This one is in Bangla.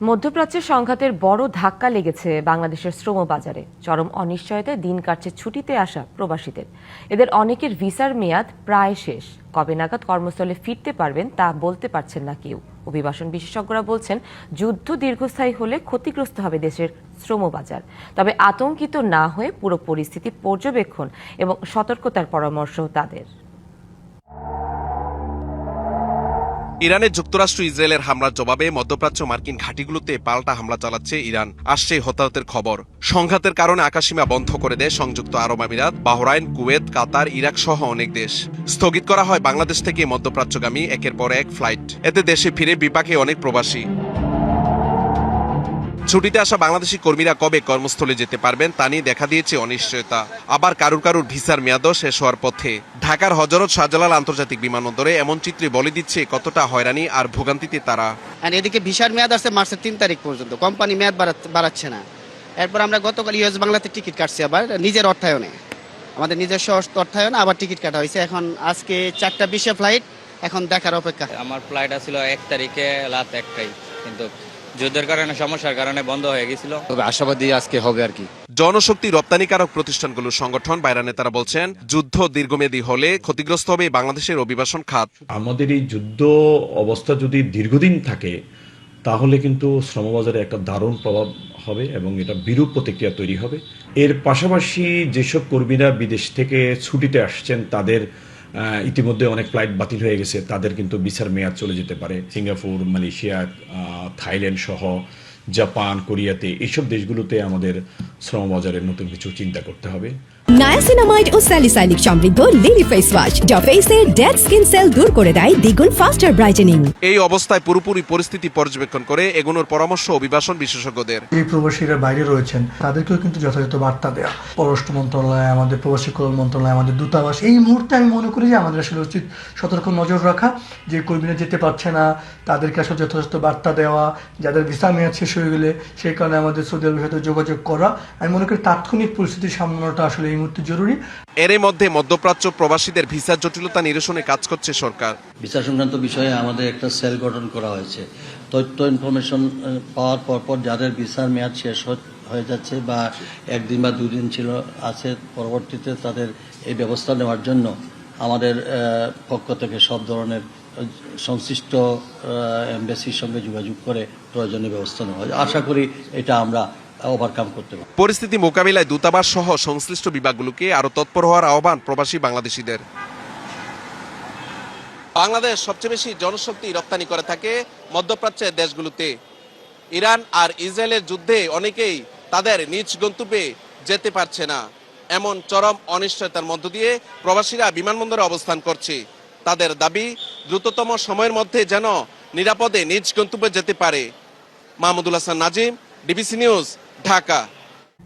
মধ্যপ্রাচ্যের সংঘাতের বড় ধাক্কা লেগেছে বাংলাদেশের শ্রম বাজারে। চরম অনিশ্চয়তায় দিন কাটছে ছুটিতে আসা প্রবাসীদের। এদের অনেকের ভিসার মেয়াদ প্রায় শেষ। কবে নাগাদ কর্মস্থলে ফিরতে পারবেন তা বলতে পারছেন না কেউ। অভিবাসন বিশেষজ্ঞরা বলছেন, যুদ্ধ দীর্ঘস্থায়ী হলে ক্ষতিগ্রস্ত হবে দেশের শ্রম বাজার। তবে আতঙ্কিত না হয়ে পুরো পরিস্থিতি পর্যবেক্ষণ এবং সতর্কতার পরামর্শ তাদের। ইরানে যুক্তরাষ্ট্র ইসরায়েলের হামলার জবাবে মধ্যপ্রাচ্য মার্কিন ঘাঁটিগুলোতে পাল্টা হামলা চালাচ্ছে ইরান। আসছে হতাহতের খবর। সংঘাতের কারণে আকাশসীমা বন্ধ করে দেয় সংযুক্ত আরব আমিরাত, বাহরাইন, কুয়েত, কাতার, ইরাক সহ অনেক দেশ। স্থগিত করা হয় বাংলাদেশ থেকে মধ্যপ্রাচ্যগামী একের পর এক ফ্লাইট। এতে দেশে ফিরে বিপাকে অনেক প্রবাসী। ছুটিতে আসা বাংলাদেশি কর্মীরা কবে কর্মস্থলে যেতে পারবেন তা নিয়ে দেখা দিয়েছে অনিশ্চয়তা। আবার কারুর ভিসার মেয়াদও শেষ হওয়ার পথে। ঢাকার হযরত শাহজালাল আন্তর্জাতিক বিমানবন্দরে এমন চিত্রে বলে দিচ্ছে কতটা হয়রানি আর ভোগান্তিতে তারা। এদিকে ভিসার মেয়াদ আছে মার্চের 3 তারিখ পর্যন্ত, কোম্পানি মেয়াদ বাড়াচ্ছে না। এরপর আমরা গতকাল ইউএস বাংলাতে টিকিট কাটছি, আবার নিজের অর্থায়নে, আমাদের নিজস্ব অর্থায়নে আবার টিকিট কাটা হয়েছে। এখন আজকে 4:20 ফ্লাইট, এখন দেখার অপেক্ষা। আমার ফ্লাইট ছিল 1 তারিখে রাত 1টায়, কিন্তু যুদ্ধের কারণে সমস্যার কারণে বন্ধ হয়ে গেছিল। তবে আশাবাদী আজকে হবে আর কি। জনশক্তি রপ্তানিকারক প্রতিষ্ঠানগুলোর সংগঠন বাইরা নেতারা বলছেন, যুদ্ধ দীর্ঘমেয়াদী হলে ক্ষতিগ্রস্ত হবে বাংলাদেশের অভিবাসন খাত। আমাদের এই যুদ্ধ অবস্থা যদি দীর্ঘদিন থাকে তাহলে কিন্তু শ্রমবাজারে একটা দারুণ প্রভাব হবে এবং এটা বিরূপ প্রতিক্রিয়া তৈরি হবে। এর পাশাপাশি যেসব কর্মীরা বিদেশ থেকে ছুটিতে আসছেন তাদের ইতিমধ্যে অনেক ফ্লাইট বাতিল হয়ে গেছে, তাদের কিন্তু ভিসার মেয়াদ চলে যেতে পারে। সিঙ্গাপুর, মালয়েশিয়া, থাইল্যান্ড সহ জাপান, কোরিয়াতে এইসব দেশগুলোতে আমাদের শ্রমবাজারের নতুন কিছু চিন্তা করতে হবে। নায়াসিনামাইড ও স্যালিসাইলিক সমৃদ্ধ লিলি ফেস ওয়াশ যা ফেসের ডেড স্কিন সেল দূর করে দেয় দ্বিগুণ ফাস্টার ব্রাইটেনিং। এই অবস্থায় পুরোপুরি পরিস্থিতি পর্যবেক্ষণ করে এগোনোর পরামর্শ অভিবাসন বিশেষজ্ঞদের। এই প্রবাসীরা বাইরে রয়েছেন তাদেরকেও কিন্তু যথাযথ বার্তা দেওয়া। পররাষ্ট্র মন্ত্রণালয়, আমাদের প্রবাসী কল্যাণ মন্ত্রণালয়, আমাদের দূতাবাস, এই মুহূর্তে আমি মনে করি যে আমাদের আসলে উচিত সতর্ক নজর রাখা, যে কর্মীরা যেতে পারছে না তাদেরকে আসলে যথাযথ বার্তা দেওয়া, যাদের ভিসা মেয়াদ শেষ হয়ে গেলে সেই কারণে আমাদের সৌদি আরবের সাথে যোগাযোগ করা। আমি মনে করি তাৎক্ষণিক পরিস্থিতি সামলানোটা আসলে এই মুহূর্তে জরুরি। এর মধ্যে মধ্যপ্রাচ্য প্রবাসীদের ভিসার জটিলতা নিরসনে কাজ করছে সরকার। ভিসা সংক্রান্ত বিষয়ে আমাদের একটা সেল গঠন করা হয়েছে। তথ্য ইনফরমেশন পাওয়ার পরপর যাদের ভিসার মেয়াদ শেষ হয়ে যাচ্ছে বা 1 দিন বা 2 দিন ছিল আছে, পরবর্তীতে তাদের এই ব্যবস্থা নেওয়ার জন্য আমাদের পক্ষ থেকে সব ধরনের সংশ্লিষ্ট এমবাসির সঙ্গে যোগাযোগ করে প্রয়োজনীয় ব্যবস্থা নেওয়া হয়। আশা করি এটা আমরা ওভারকাম করতে পারব। পরিস্থিতি মোকাবিলায় দূতাবাস সহ সংশ্লিষ্ট বিভাগগুলোকে আরো তৎপর হওয়ার আহ্বান প্রবাসী বাংলাদেশিদের। বাংলাদেশ সবচেয়ে বেশি জনশক্তি রপ্তানি করে থাকে মধ্যপ্রাচ্যের দেশগুলোতে। ইরান আর ইসরায়েলের যুদ্ধে অনেকেই তাদের নিজ গন্তব্যে যেতে পারছে না। এমন চরম অনিশ্চয়তার মধ্য দিয়ে প্রবাসীরা বিমানবন্দরে অবস্থান করছে। তাদের দাবি, দ্রুততম সময়ের মধ্যে যেন নিরাপদে নিজ গন্তব্যে যেতে পারে। Mahmudul Hasan Nazim, DBC news, Dhaka.